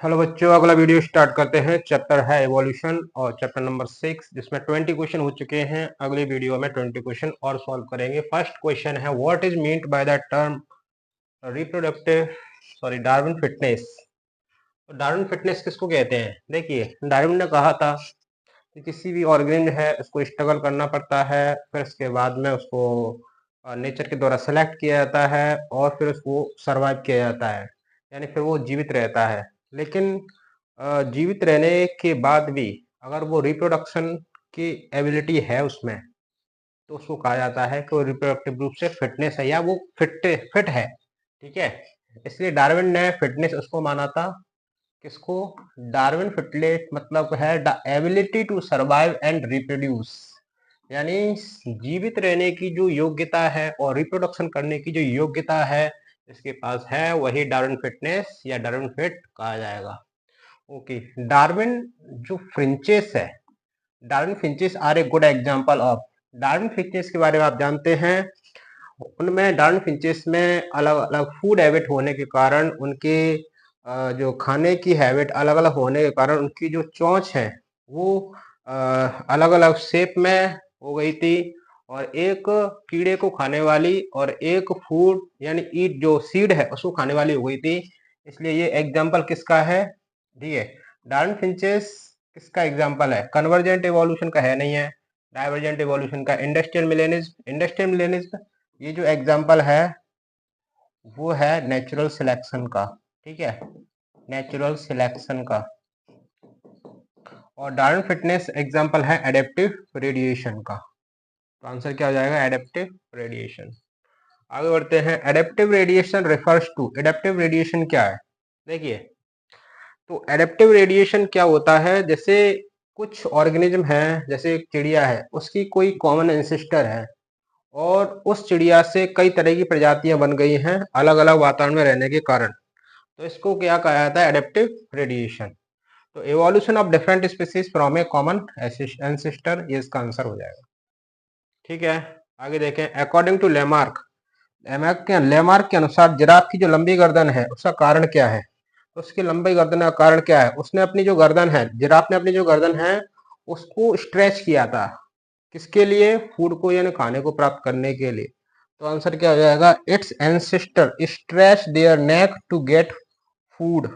Hello बच्चों, अगला video start करते हैं। चैप्टर है एवोल्यूशन और चैप्टर नंबर 6, जिसमें 20 क्वेश्चन हो चुके हैं। अगली वीडियो में 20 क्वेश्चन और सॉल्व करेंगे। फर्स्ट क्वेश्चन है, what is meant by the term reproductive Darwin fitness. तो डार्विन फिटनेस किसको कहते हैं? देखिए, डार्विन ने कहा था कि किसी भी ऑर्गेनिज्म है उसको स्ट्रगल करना पड़ता है, फिर उसके बाद में उसको नेचर के द्वारा सेलेक्ट किया जाता है और फिर उसको सरवाइव किया जाता है, यानी फिर वो जीवित रहता है। लेकिन जीवित रहने के बाद भी अगर वो रिप्रोडक्शन की एबिलिटी है उसमें, तो उसको कहा जाता है कि वो रिप्रोडक्टिव रूप से फिटनेस है या वो फिट है। ठीक है, इसलिए डार्विन ने फिटनेस उसको माना था। किसको? डार्विन फिटनेस मतलब है the ability to survive and reproduce, यानी जीवित रहने की जो योग्यता है और रिप्रोडक्शन करने की जो योग्यता है इसके पास है, वही डार्विन फिटनेस या डार्विन फिट कहा जाएगा। ओके, डार्विन जो फ्रिंचेस है, Darwin finches are a good example of. Darwin finches के बारे में आप जानते हैं, उनमें डार्विन फिंचेस में अलग अलग फूड हैबिट होने के कारण, उनके जो खाने की हैबिट अलग अलग होने के कारण उनकी जो चोंच है वो अलग अलग शेप में हो गई थी, और एक कीड़े को खाने वाली और एक फूड यानी ईट जो सीड है उसको खाने वाली हो गई थी। इसलिए ये एग्जाम्पल किसका है? ठीक है, डार्विन फिंचेस किसका एग्जाम्पल है? कन्वर्जेंट एवोल्यूशन का है, नहीं है। डाइवर्जेंट एवोल्यूशन का, इंडस्ट्रियल मिलेनिज्म ये जो एग्जाम्पल है वो है नेचुरल सिलेक्शन का। ठीक है, नेचुरल सिलेक्शन का। और डार्विन फिटनेस एग्जाम्पल है एडेप्टिव रेडिएशन का। तो आंसर क्या हो जाएगा? Adaptive radiation. आगे बढ़ते हैं। Adaptive radiation refers to, adaptive radiation क्या है? देखिए, तो एडेप्टिव रेडिएशन क्या होता है, जैसे कुछ ऑर्गेनिज्म है, जैसे एक चिड़िया है, उसकी कोई कॉमन एंसेस्टर है और उस चिड़िया से कई तरह की प्रजातियां बन गई हैं अलग अलग वातावरण में रहने के कारण, तो इसको क्या कहा जाता है? Adaptive radiation. तो evolution of different species from a common ancestor, ये इसका आंसर हो जाएगा। ठीक है, आगे देखें। अकॉर्डिंग टू लेमार्क, लेमार्क के अनुसार जिराफ की जो लंबी गर्दन है उसका कारण क्या है? तो उसकी लंबी गर्दन का कारण क्या है? उसने अपनी जो गर्दन है, जिराफ ने अपनी जो गर्दन है उसको स्ट्रेच किया था। किसके लिए? फूड को यानी खाने को प्राप्त करने के लिए। तो आंसर क्या हो जाएगा? Its ancestor stretch their neck to get food.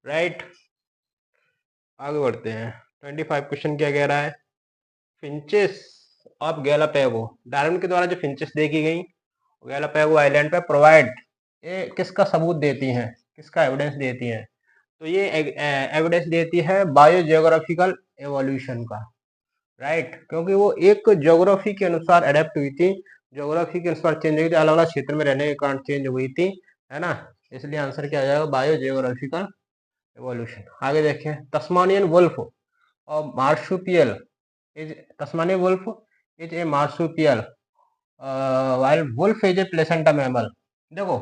Right, आगे बढ़ते हैं। 25 क्वेश्चन क्या कह रहा है? फिंचेस ऑफ गैलापैगो, डार्विन के द्वारा जो फिंचेस देखी गई गैलापैगो आइलैंड पे प्रोवाइड, ये किसका सबूत देती हैं, किसका एविडेंस देती हैं? तो ये एविडेंस देती है बायोजियोग्राफिकल एवोल्यूशन का। राइट, क्योंकि वो एक ज्योग्राफी के अनुसार अडेप्ट हुई थी, ज्योग्राफी के अनुसार चेंज हुई थी, अलग अलग क्षेत्र में रहने के कारण चेंज हुई थी, है ना। इसलिए आंसर क्या आ जाएगा? Biogeographical evolution. आगे देखें। तस्मानियन वुल्फ और marsupial is, Tasmanian wolf is a marsupial while wolf is a placenta mammal. देखो,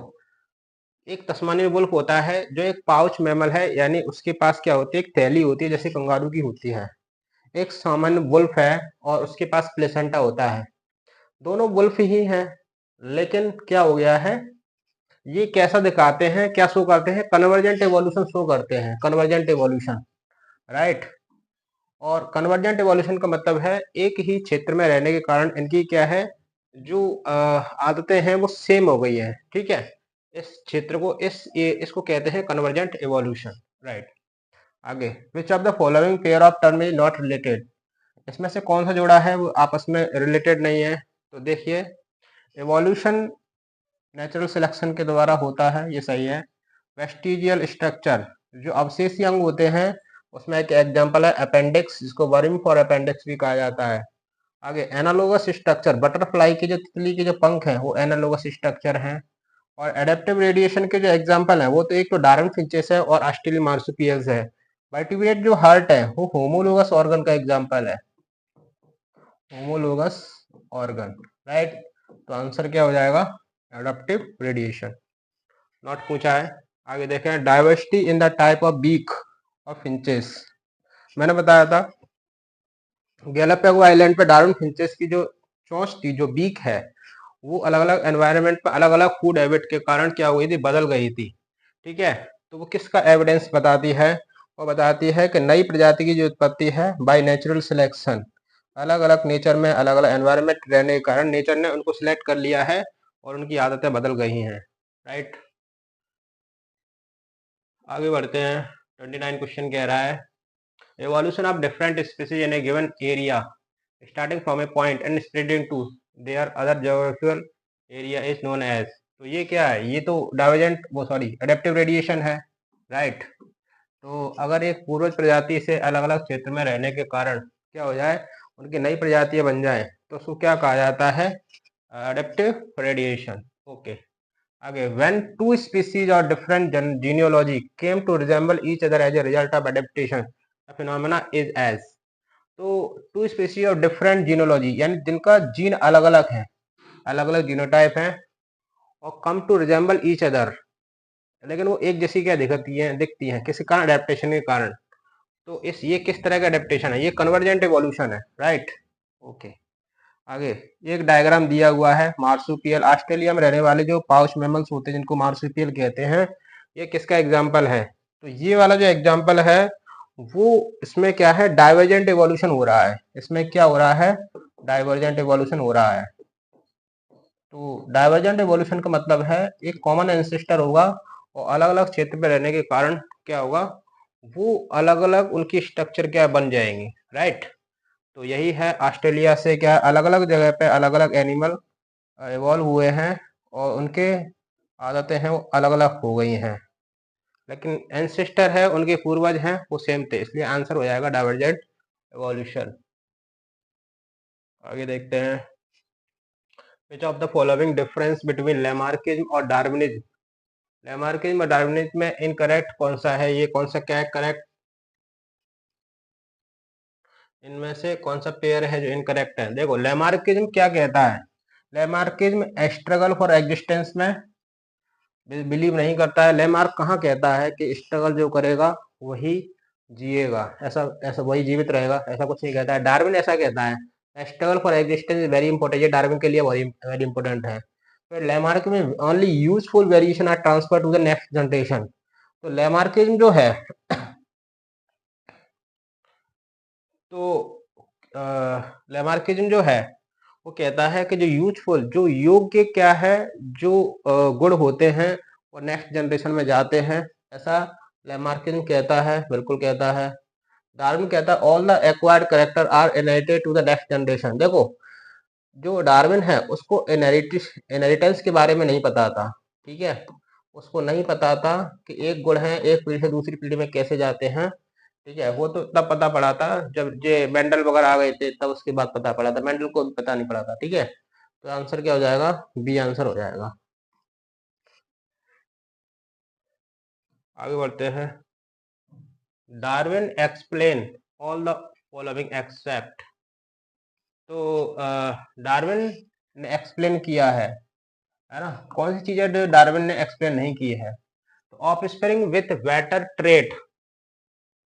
एक तस्मानियन वुल्फ होता है जो एक पाउच मैमल है, यानी उसके पास क्या होती है? एक थैली होती है जैसे कंगारू की होती है। एक सामान्य वुल्फ है और उसके पास प्लेसेंटा होता है। दोनों वुल्फ ही हैं, लेकिन क्या हो गया है, ये कैसा दिखाते हैं, क्या शो करते हैं? कन्वर्जेंट एवोल्यूशन शो करते हैं, कन्वर्जेंट एवोल्यूशन। राइट, और कन्वर्जेंट एवोल्यूशन का मतलब है एक ही क्षेत्र में रहने के कारण इनकी क्या है, जो आदतें हैं वो सेम हो गई हैं। ठीक है, इस क्षेत्र को इसको कहते हैं कन्वर्जेंट एवोल्यूशन। राइट, आगे। Which of the following pair of term is not related, इसमें से कौन सा जोड़ा है वो आपस में रिलेटेड नहीं है? तो देखिए, एवोल्यूशन नेचुरल सिलेक्शन के द्वारा होता है, ये सही है। वेस्टिजियल स्ट्रक्चर, जो अवशेषीय अंग होते हैं, उसमें एक एग्जांपल है अपेंडिक्स, जिसको वर्म फॉर अपेंडिक्स भी कहा जाता है। आगे, एनालोगस स्ट्रक्चर, बटरफ्लाई के जो तितली के जो पंख हैं वो एनालोगस स्ट्रक्चर हैं। और एडेप्टिव रेडिएशन के जो एग्जांपल हैं वो तो एक तो डार्विन फिंचेस है और ऑस्ट्रेलियन मार्सुपियल्स है। वर्टिब्रेट जो हार्ट है वो होमोलोगस ऑर्गन का एग्जांपल है, होमोलोगस ऑर्गन। राइट, तो आंसर क्या हो जाएगा? Adaptive radiation. नॉट पूछा है। आगे देखें। Diversity in the type of beak of finches, मैंने बताया था गैलापागो आइलैंड पे डार्विन फिंचेस की जो चोंच थी, जो बीक है, वो अलग अलग एनवायरनमेंट पे अलग अलग फूड हैबिट के कारण क्या हो गई थी? बदल गई थी। ठीक है, तो वो किसका एविडेंस बताती है? वो बताती है कि नई प्रजाति की जो उत्पत्ति है बाय नेचुरल सिलेक्शन, अलग अलग नेचर में अलग अलग एनवायरनमेंट रहने के कारण नेचर ने उनको सिलेक्ट कर लिया है और उनकी आदतें बदल गई हैं। राइट, आगे बढ़ते हैं। 29 क्वेश्चन कह रहा है evolution of different species in a given area starting from a point and spreading to their other geographical area is known as। तो ये क्या है? ये तो डाइवर्जेंट वो सॉरी एडेप्टिव रेडिएशन है। राइट, तो अगर एक पूर्वज प्रजाति से अलग अलग क्षेत्र में रहने के कारण क्या हो जाए, उनकी नई प्रजातियां बन जाए, तो उसको क्या कहा जाता है? Adaptive radiation. ओके, आगे when two species or different genealogy came to resemble each other as a result of adaptation the phenomena is as। तो two species of different genealogy यानी जिनका जीन अलग अलग है, अलग अलग जीनोटाइप हैं, और come to resemble each other, लेकिन वो एक जैसी क्या दिखती हैं किसी कारण, अडेप्टेशन के कारण। तो ये किस तरह का अडेप्टेशन है? ये कन्वर्जेंट एवोल्यूशन है। राइट, ओके, आगे एक डायग्राम दिया हुआ है मार्सुपियल, ऑस्ट्रेलिया में रहने वाले जो पाउच मैमल्स होते हैं जिनको मार्सुपियल कहते हैं, ये किसका एग्जाम्पल है? तो ये वाला जो एग्जाम्पल है वो, इसमें क्या है? डाइवर्जेंट एवोल्यूशन हो रहा है। इसमें क्या हो रहा है? डाइवर्जेंट एवोल्यूशन हो रहा है। तो डाइवर्जेंट एवोल्यूशन का मतलब है एक कॉमन एंसेस्टर होगा और अलग अलग क्षेत्र में रहने के कारण क्या होगा, वो अलग अलग उनकी स्ट्रक्चर क्या बन जाएंगी। राइट, तो यही है ऑस्ट्रेलिया से क्या अलग अलग जगह पे अलग अलग एनिमल इवॉल्व हुए हैं और उनके आदतें हैं वो अलग अलग हो गई हैं, लेकिन एंसेस्टर है उनके पूर्वज हैं वो सेम थे, इसलिए आंसर हो जाएगा डाइवर्जेंट एवोल्यूशन। आगे देखते हैं which of the following difference between Lamarckism और डार्विनिज्म। लेमार्किज्म और डार्विनिज्म में इनकरेक्ट कौन सा है? ये कौन सा क्या है करेक्ट? इनमें से कौन सा पेयर है जो इनकरेक्ट है? देखो लेमार्किज्म क्या कहता है, लेमार्किज्म स्ट्रगल फॉर एग्जिस्टेंस में बिलीव नहीं करता है। लेमार्क कहाँ कहता है कि स्ट्रगल जो करेगा वही जिएगा, ऐसा ऐसा वही जीवित रहेगा, ऐसा कुछ नहीं कहता है। डार्विन ऐसा कहता है struggle for existence is very important, ये डार्विन के लिए वेरी इंपॉर्टेंट है। तो लेमार्क में only useful variation are transfer to the next generation. तो लेमार्किज्म जो है तो लेमार्किज्म जो है वो कहता है कि जो यूजफुल जो योग्य क्या है, जो गुण होते हैं वो नेक्स्ट जनरेशन में जाते हैं, ऐसा लेमार्किज्म कहता है, बिल्कुल कहता है। डार्विन कहता है all the acquired character are inherited to the next generation. देखो जो डार्विन है उसको इनहेरिटेंस के बारे में नहीं पता था, ठीक है, उसको नहीं पता था कि एक गुण है एक पीढ़ी से दूसरी पीढ़ी में कैसे जाते हैं, ठीक है, वो तो तब पता पड़ा था जब ये मेंडल वगैरह आ गए थे, तब उसके बाद पता पड़ा था, मेंडल को भी पता नहीं पड़ा था। ठीक है, तो आंसर क्या हो जाएगा? बी आंसर हो जाएगा। आगे बढ़ते हैं। Darwin explain all the following except. तो डार्विन ने एक्सप्लेन किया है ना, कौन सी चीजें जो डार्विन ने एक्सप्लेन नहीं की है? तो offspring with better trait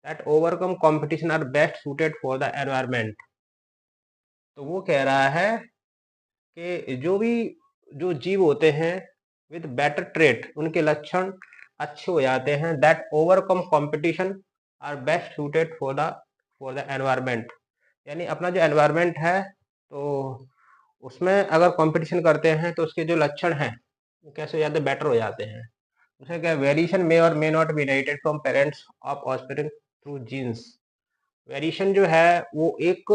that overcome competition are best suited for the environment. तो वो कह रहा है कि जो जीव होते हैं विद बेटर ट्रेट, उनके लक्षण अच्छे हो जाते हैं, that overcome competition are best suited for the environment. यानी अपना जो एनवायरनमेंट है तो उसमें अगर कंपटीशन करते हैं तो उसके जो लक्षण हैं वो कैसे हो जाते हैं? बेटर हो जाते हैं। उसमें क्या वेरिएशन मे और may not be inherited from parents of offspring through genes. Variation जो है वो एक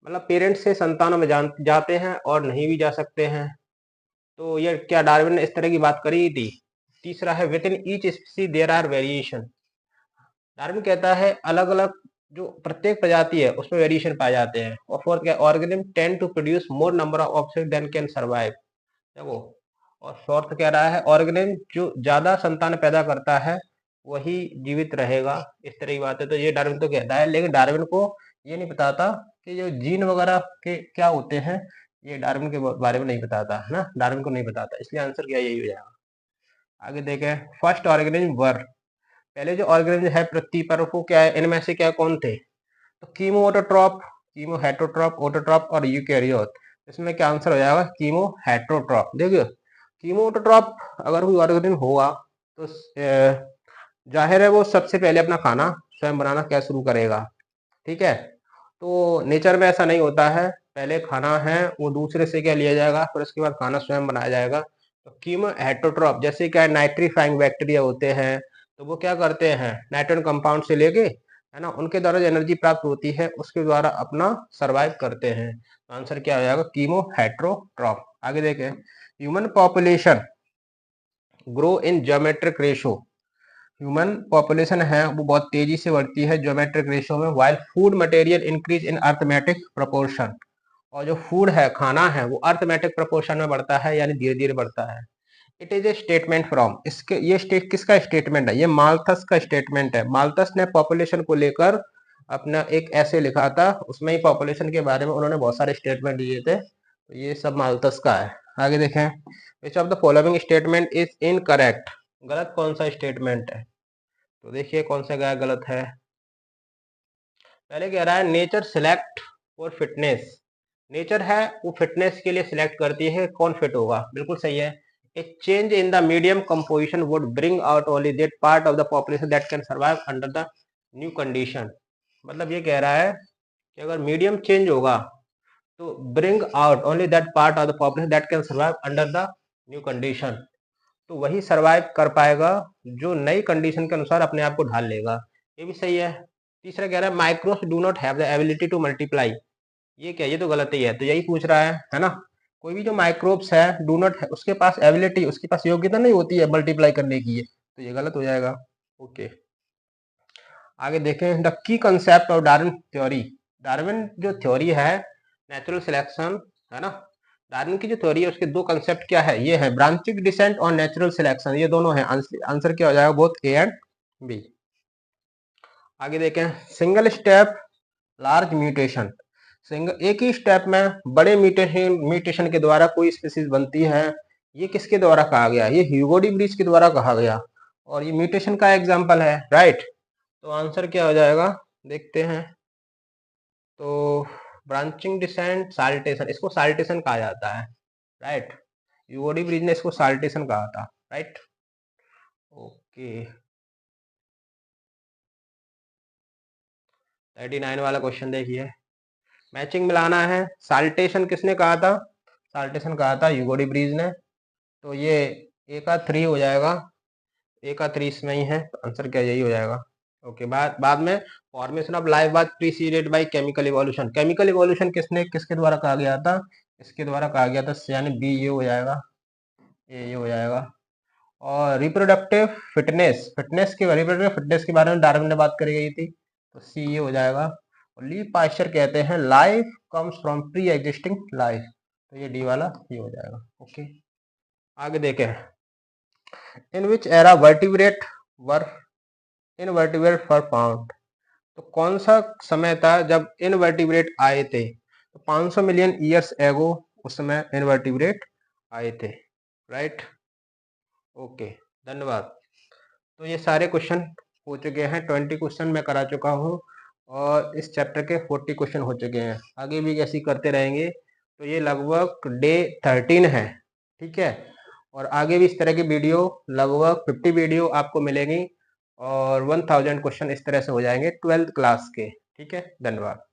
मतलब पेरेंट्स से संतानों में जाते हैं और नहीं भी जा सकते हैं। तो ये क्या डार्विन ने इस तरह की बात करी थी? तीसरा है within each species there are variation. Darwin कहता है अलग अलग जो प्रत्येक प्रजाति है उसमें वेरिएशन पाए जाते हैं। और फोर्थ क्या, organism tend to produce more number of offspring than can survive. देखो, और फोर्थ कह रहा है ऑर्गेनिज्म जो ज्यादा संतान पैदा करता है वही जीवित रहेगा, इस तरह की बात है। तो ये डार्विन तो कहता है, लेकिन डार्विन को ये नहीं पता था कि जो जीन वगैरह के क्या होते हैं, ये डार्विन के बारे में नहीं पता था, है ना, डार्विन को नहीं पता था, इसलिए आंसर क्या यही हो जाएगा। आगे देखें, फर्स्ट ऑर्गेनिज्म वर, पहले जो ऑर्गेनिज्म है पृथ्वी पर वो क्या है, इनमें से क्या कौन थे? तो कीमो ऑटोट्रॉप, कीमो हेटरोट्रॉप, ऑटोट्रॉप और यूकैरियोट। इसमें क्या आंसर हो जाएगा? कीमो हेटरोट्रॉप। देखिए कीमो ऑटोट्रॉप अगर कोई ऑर्गेनिज्म होगा तो जाहिर है वो सबसे पहले अपना खाना स्वयं बनाना क्या शुरू करेगा, ठीक है। तो नेचर में ऐसा नहीं होता है, पहले खाना है वो दूसरे से क्या लिया जाएगा, फिर उसके बाद खाना स्वयं बनाया जाएगा। तो कीमो हेटरोट्रॉप जैसे क्या नाइट्रीफाइंग बैक्टीरिया होते हैं, तो वो क्या करते हैं, नाइट्रोजन कंपाउंड से लेके, है ना, उनके द्वारा जो एनर्जी प्राप्त होती है उसके द्वारा अपना सर्वाइव करते हैं। तो आंसर क्या हो जाएगा, कीमो हेटरोट्रॉप। आगे देखें, human population grow in geometric ratio. Human population है वो बहुत तेजी से बढ़ती है ज्योमेट्रिक रेशो में, while food material increase in arithmetic proportion. और जो फूड है, खाना है, वो अर्थमेटिक प्रोपोर्शन में बढ़ता है, यानी धीरे धीरे बढ़ता है। It is a statement from, इसके ये स्टेट किसका स्टेटमेंट है, ये माल्थस का स्टेटमेंट है। माल्थस ने पॉपुलेशन को लेकर अपना एक ऐसे लिखा था, उसमें ही पॉपुलेशन के बारे में उन्होंने बहुत सारे स्टेटमेंट दिए थे, तो ये सब माल्थस का है। आगे देखें, which of the following statement is incorrect, गलत कौन सा स्टेटमेंट है, तो देखिए कौन सा क्या गलत है। पहले कह रहा है nature select for fitness, nature है वो फिटनेस के लिए सिलेक्ट करती है कौन फिट होगा, बिल्कुल सही है। ए change in the medium composition would bring out only that part of the population that can survive under the new condition. मतलब ये कह रहा है कि अगर मीडियम चेंज होगा तो bring out only that part of the population that can survive under the new condition, तो वही सर्वाइव कर पाएगा जो नई कंडीशन के अनुसार अपने आप को ढाल लेगा, ये भी सही है। तीसरा कह रहा है microbes do not have the ability to multiply, ये क्या, ये तो गलत ही है, तो यही पूछ रहा है ना। कोई भी जो माइक्रोब्स है डू नॉट है, उसके पास एबिलिटी, उसके पास योग्यता नहीं होती है मल्टीप्लाई करने की, है तो ये गलत हो जाएगा। ओके, आगे देखें, the key concept of Darwin theory. Darwin जो थ्योरी है नेचुरल सिलेक्शन, है ना, डार्विन की जो थ्योरी है उसके दो कंसेप्ट क्या है, ये है ब्रांचिंग डिसेंट और नेचुरल सिलेक्शन, ये दोनों है। आंसर क्या हो जाएगा, बोथ ए एंड बी। आगे देखें, single step large mutation, single एक ही स्टेप में बड़े म्यूटेशन के द्वारा कोई स्पीसीज बनती है, ये किसके द्वारा कहा गया, ये ह्यूगो डी ब्रिज के द्वारा कहा गया, और ये म्यूटेशन का एग्जांपल है, राइट। तो आंसर क्या हो जाएगा, देखते हैं। तो ब्रांचिंग डिसेंट साल्टेशन, इसको साल्टेशन कहा जाता है, राइट। ह्यूगो डी ब्रिज ने इसको साल्टेशन कहा था, राइट। ओके, 39 वाला क्वेश्चन देखिए, मैचिंग मिलाना है, साल्टेशन किसने कहा था, साल्टेशन कहा था ह्यूगो डी ब्रिज ने, तो ये ए का 3 हो जाएगा, ए का 3 इसमें ही है, तो आंसर क्या यही हो जाएगा। ओके, बाद में formation of life was preceded by chemical evolution, chemical evolution किसके द्वारा कहा गया था, इसके द्वारा कहा गया था, यानी बी ये हो जाएगा, ये हो जाएगा। और रिप्रोडक्टिव फिटनेस, रिप्रोडक्टिव फिटनेस के बारे में डार्विन ने बात करी गई थी, तो सी ये हो जाएगा। और ली पाश्चर कहते हैं life comes from pre existing life, तो ये डी वाला ये हो जाएगा। ओके, आगे देखें, in which era vertebrate were invertebrate for found, तो कौन सा समय था जब इनवर्टिब्रेट आए थे, तो 500 मिलियन ईयर्स एगो उस समय इनवर्टिब्रेट आए थे, राइट। ओके, धन्यवाद। तो ये सारे क्वेश्चन हो चुके हैं, 20 क्वेश्चन मैं करा चुका हूँ, और इस चैप्टर के 40 क्वेश्चन हो चुके हैं, आगे भी ऐसे करते रहेंगे, तो ये लगभग डे 13 है, ठीक है। और आगे भी इस तरह की वीडियो लगभग 50 वीडियो आपको मिलेंगी, और 1000 क्वेश्चन इस तरह से हो जाएंगे 12th क्लास के, ठीक है। धन्यवाद।